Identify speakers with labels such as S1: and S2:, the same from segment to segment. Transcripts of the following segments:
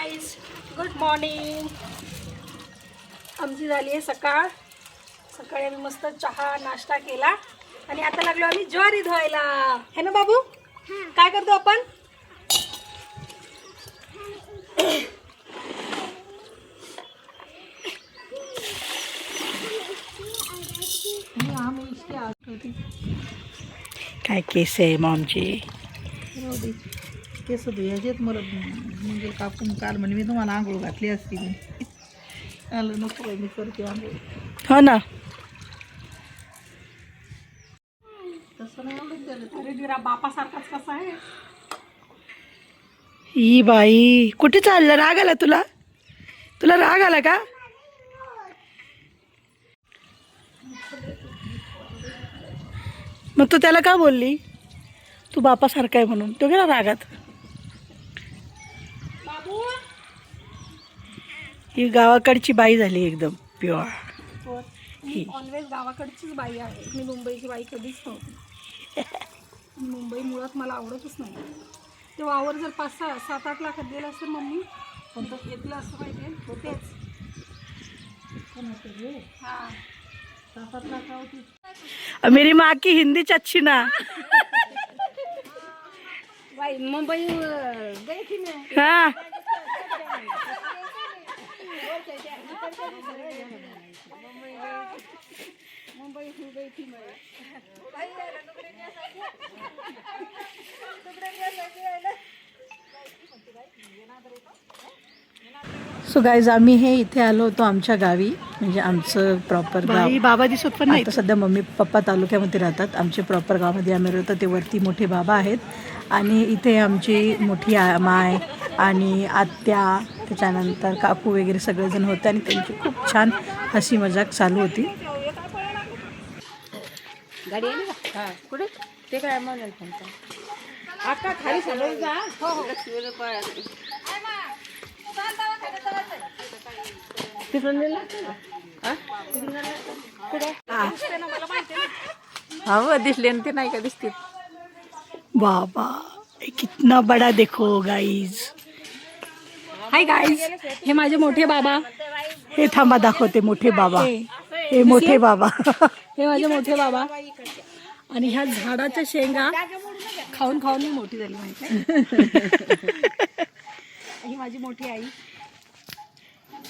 S1: Guys, good morning. आमची झाली आहे सकाळ. सकाळी आम्ही मस्त चहा नाश्ता केला आणि आता लागलो आम्ही ज्वारी धुवायला. है ना बाबू? काय करतो आपण? काय केस आहे मॉमची?
S2: केस धुयाचेत मला म्हणजे कापून काल म्हणे मी तुम्हाला आंघोळ घातली असती. आलं नको बाई, मी करते आंघोळ.
S1: हो ना.
S2: तसं नाही आवडत त्याला.
S1: अरे दिरा बापासारखाच कसा आहे ही बाई. कुठे चाललं? राग आला तुला? तुला राग आला का? मग तू त्याला का बोलली? तू बापासारखा आहे म्हणून तो गेला रागात. ही गावाकडची बाई झाली एकदम प्युअर. ही ऑलवेज गावाकडचीच बाई आहे. मी मुंबईची बाई कधीच नव्हती. मुंबई मुळात मला आवडतच नाही. ते वावर जर 5-7-8 लाखात गेलं असतं मम्मी पण तो घेतलं असतं पाहिजे होतेच. हां 7-8 लाख होती. मेरी माँ की हिंदी अच्छी ना. भाई मुंबई गई थी मैं. हाँ मुंबई गई थी मैं.
S2: सो गाईज, आम्ही हे इथे आलो होतो आमच्या गावी, म्हणजे आमचं प्रॉपर गाव.
S1: बाबा दिसत पण नाही.
S2: आता सध्या मम्मी पप्पा तालुक्यामध्ये राहतात. आमचे प्रॉपर गावामध्ये आम्ही राहतो. ते वरती मोठे बाबा आहेत आणि इथे आमची मोठी माय आणि आत्या, त्याच्यानंतर काकू वगैरे सगळेजण होते आणि त्यांची खूप छान हसी मजाक चालू होती.
S1: गाडी आली का? हां कुठे ते काय म्हणाल पण आका खाली सगळं जा. हो हो तिकडून नेला कुठे?
S2: हा दिसले ते नाही का दिसते.
S1: बाबा कितना बड़ा देखो गाईज. हाय गाईज, हे माझे मोठे बाबा.
S2: हे थांबा दाखवते मोठे बाबा. हे मोठे बाबा.
S1: हे माझे मोठे बाबा. आणि ह्या झाडाच्या शेंगा खाऊन खाऊन मी मोठी झाली माहिती. ही माझी मोठी आई.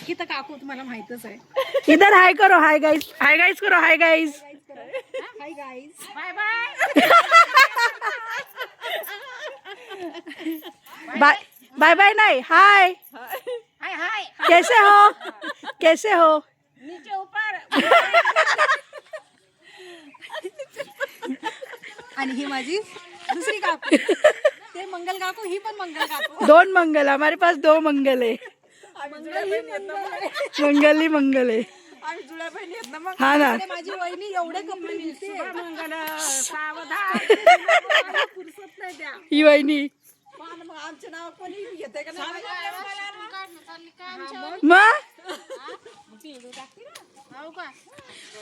S1: ही तर काकू तुम्हाला माहितच आहे.
S2: इधर हाय करो. Hi guys. हाय गाइस करो. Hi guys.
S1: Hi guys. Bye
S2: bye bye bye नाही. हाय
S1: हाय हाय.
S2: कैसे हो? कैसे हो?
S1: नीचे ऊपर. आणि ही माझी दुसरी काकू. ते मंगल काकू, ही पण मंगल काकू.
S2: 2 मंगल. हमारे पास 2 मंगल है. मंगल ही मंगल है. हा ना.
S1: माझी वहिनी एवढे कपडे नेसते.
S2: ही वहिनी
S1: आमचे नाव कोणी घेते का नाही?
S2: मग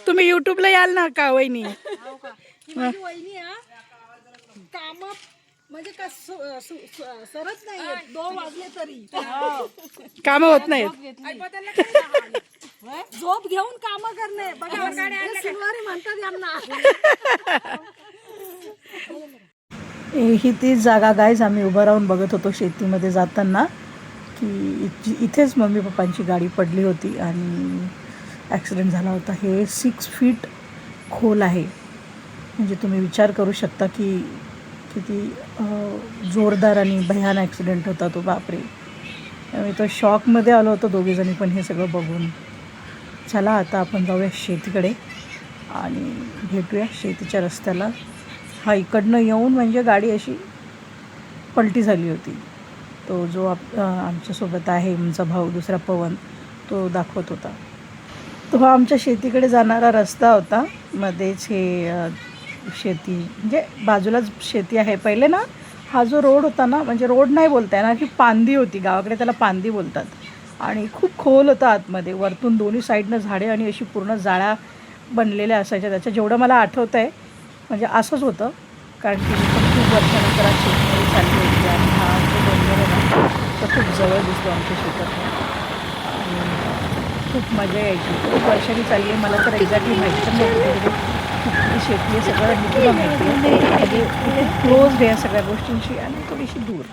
S2: तुम्ही युट्यूबला याल ना का वहिनी?
S1: माझी वहिनी काम म्हणजे का सरच नाही. 2 वाजले तरी
S2: काम होत नाहीत.
S1: झोप घेऊन काम करणे. बघा शनिवारी म्हणतात यांना.
S2: ही तीच जागा गाईज आम्ही उभं राहून बघत होतो शेतीमध्ये जाताना, की इथेच मम्मी पप्पांची गाडी पडली होती आणि ॲक्सिडेंट झाला होता. हे 6 फीट खोल आहे. म्हणजे तुम्ही विचार करू शकता की किती जोरदार आणि भयान ॲक्सिडेंट होता तो. बापरे. त्यामुळे तो शॉकमध्ये आलो होतो दोघेजणी पण हे सगळं बघून. चला आता आपण जाऊया शेतीकडे आणि भेटूया शेतीच्या रस्त्याला. हा इकडनं येऊन म्हणजे गाडी अशी पलटी झाली होती. तो जो आमच्यासोबत आहे आमचा भाऊ दुसरा पवन, तो दाखवत होता. तो हा आमच्या शेतीकडे जाणारा रस्ता होता. मध्येच हे शेती म्हणजे बाजूलाच शेती आहे. पहिले ना हा जो रोड होता ना, म्हणजे रोड नाही बोलता येणार, की पांदी होती. गावाकडे त्याला पांदी बोलतात. आणि खूप खोल होता आतमध्ये. वरतून दोन्ही साईडनं झाडे आणि अशी पूर्ण जाळ्या बनलेल्या असायच्या. त्याच्या जेवढं मला आठवतं आहे म्हणजे असंच होतं, कारण की खूप वर्षानंतर शेतीमध्ये चालली होती. आणि हा जो डोंगर आहे ना रस्ता खूप जवळ दिसतो आमच्या शेतात आणि खूप मजा यायची. खूप वर्षांनी चालली आहे. मला तर एक्झॅक्टली माहिती पण नाही कुठे कुठली शेती आहे सगळं मी तुला माहिती आहे. म्हणजे खूप क्लोज आहे या सगळ्या गोष्टींशी आणि थोडीशी दूर.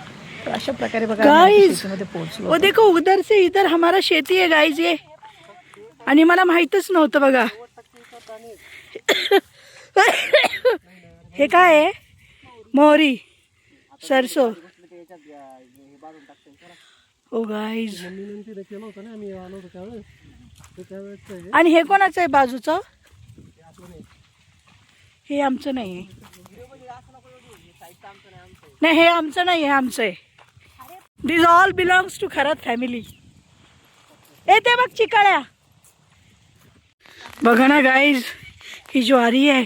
S2: तर अशा प्रकारे बघा आम्ही आमच्या शेतीमध्ये पोहोचलो.
S1: वो देखो उधर से इधर हमारा शेती है गाइस ये. आणि मला माहितच नव्हतं बघा. हे काय आहे? मोहरी, सरसो. ओ गाईज. आणि हे कोणाचं आहे बाजूचं? हे आमचं नाही आहे. नाही हे आमचं नाही, हे आमचं आहे. This all belongs to Kharat family. ए ते बघ चिकाळ्या. बघा ना गाईज, ही ज्वारी आहे.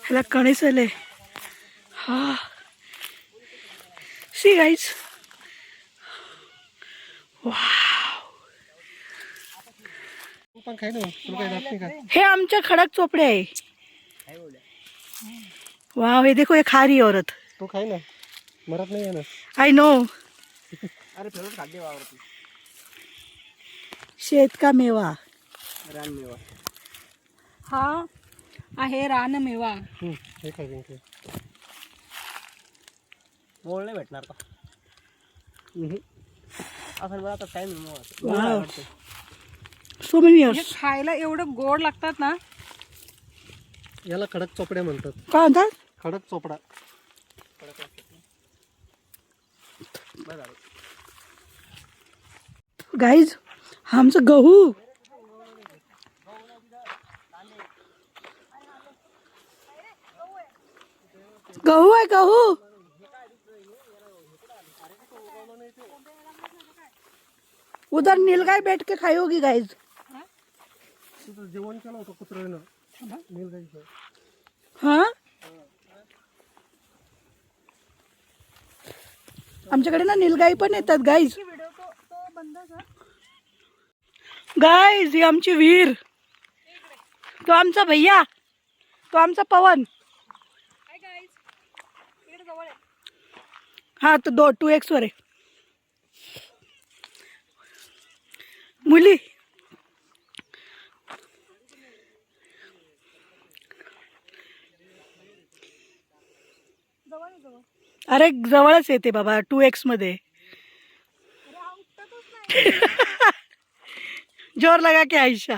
S1: ह्याला कणीस आले. हा सी गाईज. हे आमच्या खडक चोपडे आहे. वाव, हे देखो, ये खा रही औरत.
S3: तो खाई ना, मरत नाही आहे ना.
S1: I know.
S3: अरे फेवरेट खाद्य वावरती.
S1: शेत का मेवा.
S3: रानमेवा.
S1: हा आहे रानमेवा.
S3: हे खायचं ते. मोळ नाही भेटणार का? असं मला आता काय नाही.
S1: So many years. खायला एवढं गोड लागतात ना.
S3: याला खडक चोपड्या म्हणतात.
S1: काय म्हणतात?
S3: खडक चोपडा.
S1: गाईज, हा आमचं गहू. गहू आहे गहू. उधर नीलगाय बैठ के खाई होगी गाइज.
S3: जेवण केलं होतं कुत्र्यानं नीलगाईचं.
S1: हा आमच्याकडे ना नीलगाई पण येतात गाईज. गाईज ही आमची वीर. तो आमचा भैया, तो आमचा पवन. हा तो 2x वर आहे. मुली अरे जवळच येते बाबा 2x मध्ये. जोर लगा के आयशा.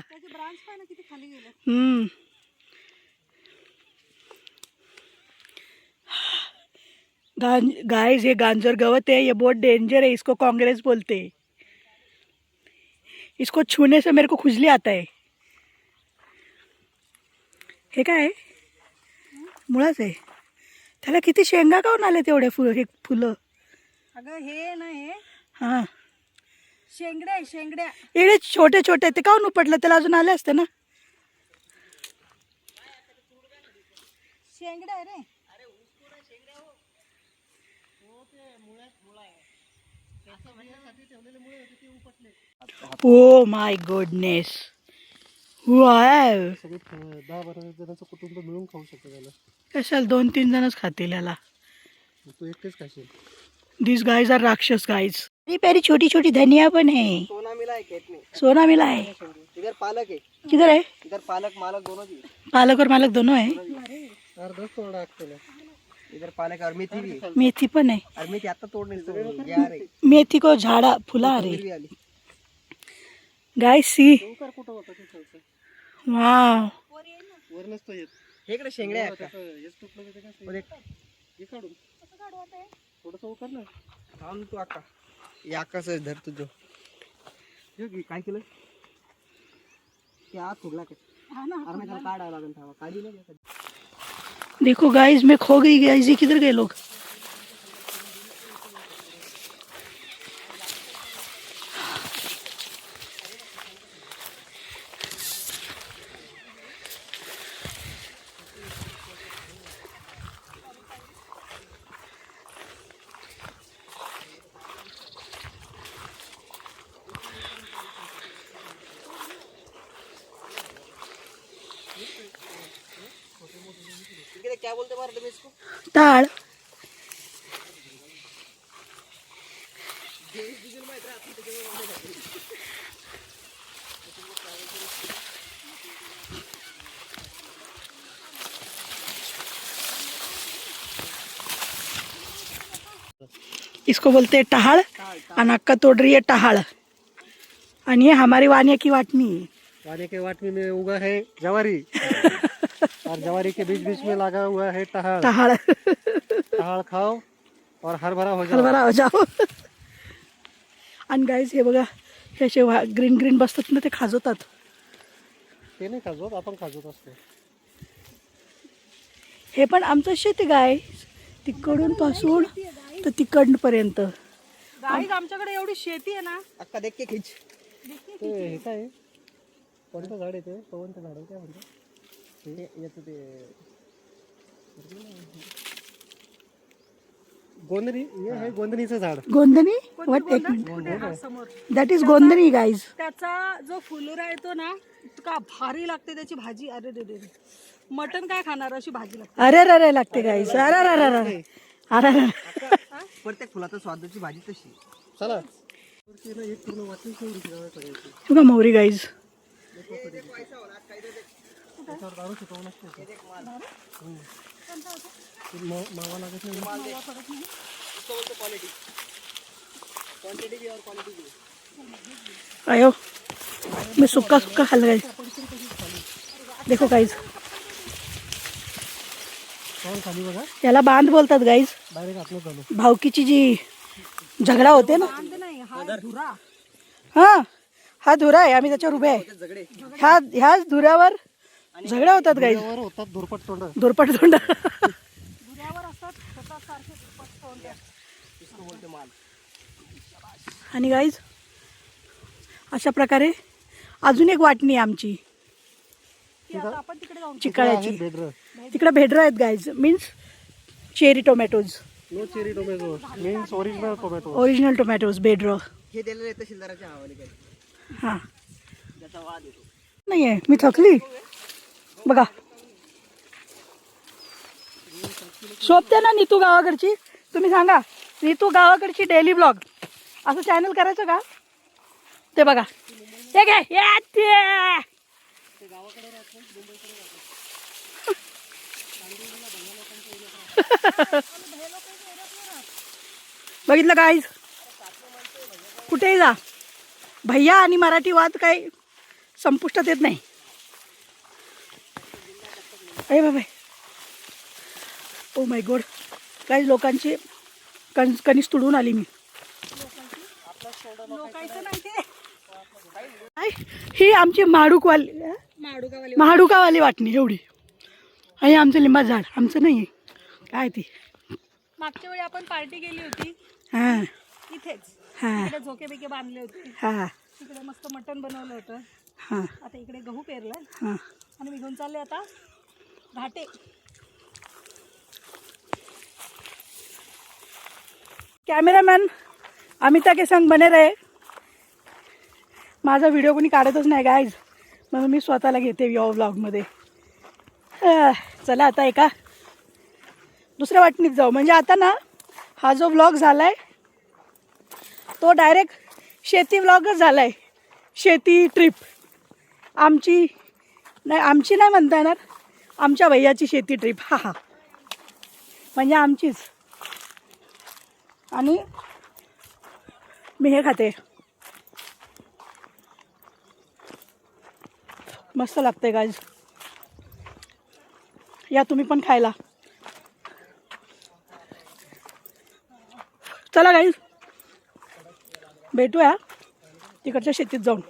S1: गाइस ये गांजर गवत है. ये बहुत डेंजर है. इसको कांग्रेस बोलते हैं. इसको छूने से मेरे को खुजली आता है. हे काय मुळाच आहे. त्याला किती शेंगा काऊन आले तेवढे फुलं.
S4: अगं हे ना हे
S1: हा
S4: शेंगड्या शेंगड्या
S1: एवढे छोटे छोटे ते काऊन उपटलं. त्याला अजून आले असते ना.
S4: शेंगड्या रे.
S1: Oh my goodness. वाव.
S3: सगळे 10-12 जणांचं कुटुंब मिळून खाऊ शकतो त्याला.
S1: कशाला 2-3 जणच खातील याला.
S3: तू एकटेच खाशील.
S1: दिस गाइज आर राक्षस गाइज. पेरी छोटी छोटी धनिया पण है.
S3: सोना मिला है खेत में.
S1: सोना मिला है.
S3: इधर पालक है.
S1: किधर है?
S3: इधर पालक मालक दोनों भी.
S1: पालक और मालक दोनों है.
S3: अर्धच तोडा लागतो. इधर पालक और मेथी भी है.
S1: मेथी पण है.
S3: और मेथी आता तोडणे यार है.
S1: मेथी को झाड़ा फुला रही. Guys C. वाव.
S3: वरनच तो येत. इकडे शेंगड्या आहेत का? हेच तुटलं ते काय? हे काढून. थोडंसं उकर ना. थांब तू आका. हे आकाशच धर तुझं. हे काय केलं? ते आत फुगला का? अरे त्याला काढावं लागेल. थांबा काढी नाही.
S1: देखो गाइस मैं खो गई. गाइस ये किधर गए लोग?
S3: क्या बोलते मार तुम इसको?
S1: टाळ.
S2: इसको बोलते हैं टहाड़ और अक्का तोड़ रही है टहाड़। और ये हमारी वानिया की वाटनी है।
S3: वाने के वाटनी में उगा है जवारी और जवारी के बीच बीच में लगा हुआ है टहाड़।
S2: टहाड़
S3: टहाड़ खाओ और हरभरा हो जाओ।
S2: हरभरा हो जाओ। आणि गाईज हे बघा, हे असे ग्रीन ग्रीन बसतात ना, ते खाजवतात.
S3: ते नाही खाजवत, आपण खाजवत असतो.
S2: हे पण आमचं शेती गाय, तिकडून पासून तर तिकडपर्यंत.
S4: गाईज आमच्याकडे एवढी शेती आहे ना.
S3: अक्का देख के खींच. ते हे काय कोणतं झाड आहे ते? पवनचं झाड आहे काय म्हणतात? ते याचं ते गोंदणी. हे आहे गोंदणीचं झाड.
S2: गोंधनी. व्हॉट? एक मिनिट.
S4: समोर
S2: दॅट इज गोंधनी गाईज.
S4: त्याचा जो फुलोरा येतो ना, इतका भारी लागते त्याची भाजी. अरे रे रे, मटन काय खाणार, अशी भाजी लागते.
S2: अरे रे लागते गाईज. अरे अरे
S3: प्रत्येक फुलाचा स्वादाची भाजी तशी. चला एक पूर्ण वाटून करायची.
S2: बघा मोहरी गाईज.
S3: मावा लागत नाही.
S2: आयो मी सुक्का सुक्का खाल्लं गाईज. देखो गाईज,
S3: खाली बघा,
S2: याला बांध बोलतात गाईज.
S3: डायरेक्ट आपलं चालू.
S2: भावकीची जी झगडा होते ना,
S4: नाही, हा धुरा.
S2: हा धुरा आहे. आम्ही त्याच्यावर उभे आहे. ह्याच धुऱ्यावर झगडा होतात गाईज.
S3: होतात धुरपट तोंड.
S2: धुरपट तोंड.
S4: धुऱ्यावर असतात स्वतःसारखे पटकवून.
S2: आणि गाईज अशा प्रकारे अजून एक वाटणी आहे आमची
S4: आपण तिकडे जाऊन
S2: चिकाळ्याची.
S3: भेडर.
S2: तिकडे भेडरं आहेत guys. Means cherry tomatoes.
S3: No cherry tomato means original tomato.
S2: Original tomatoes बेडरं.
S3: हे दिलेलं आहे तहसीलदाराच्या हवाले काय.
S2: हां
S3: त्याचा वाद येतो.
S2: नाही आहे, मी थकली बघा. शोभते ना नीतू गावाकडची? तुम्ही सांगा, नीतू गावाकडची डेली ब्लॉग असं चॅनल करायचं का? ते बघा, हे काय बघितलं गाईज, कुठेही जा भैया आणि मराठी वाद काही संपुष्टात येत नाही. अरे बाबा, ओ माय गॉड गाईज, लोकांची कणीस तुडून आली मी.
S4: लोकांचं नाही ते.
S2: ही आमची महाडुकावाली वाटणी एवढी. आणि आमचं लिंबा झाड आमचं नाही आहे काय ती.
S4: मागच्या वेळी आपण पार्टी केली होती
S2: हां
S4: इथेच.
S2: हां
S4: इकडे झोके बिके बांधले होते.
S2: हां
S4: तिकडे मस्त मटण बनवलं होतं.
S2: हां
S4: आता इकडे गहू पेरलाय
S2: हां.
S4: आणि मी घेऊन चालले आता घाटे.
S2: कॅमेरामॅन अमिता के संग बने रहे. माझा व्हिडिओ कोणी काढतच नाही गाईज, म्हणून मी स्वतःला घेते या व्लॉगमध्ये. चला आता एका दुसऱ्या वाटणीत जाऊ. म्हणजे आता ना हा जो व्लॉग झाला आहे तो डायरेक्ट शेती व्लॉगच झाला आहे. शेती ट्रिप आमची नाही म्हणता येणार, आमच्या भैयाची शेती ट्रिप. हा म्हणजे आमचीच. आणि मी हे खाते, मस्त लागते गाईज. या तुम्ही पण खायला. चला गाईज भेटूया तिकडच्या शेतीत जाऊन.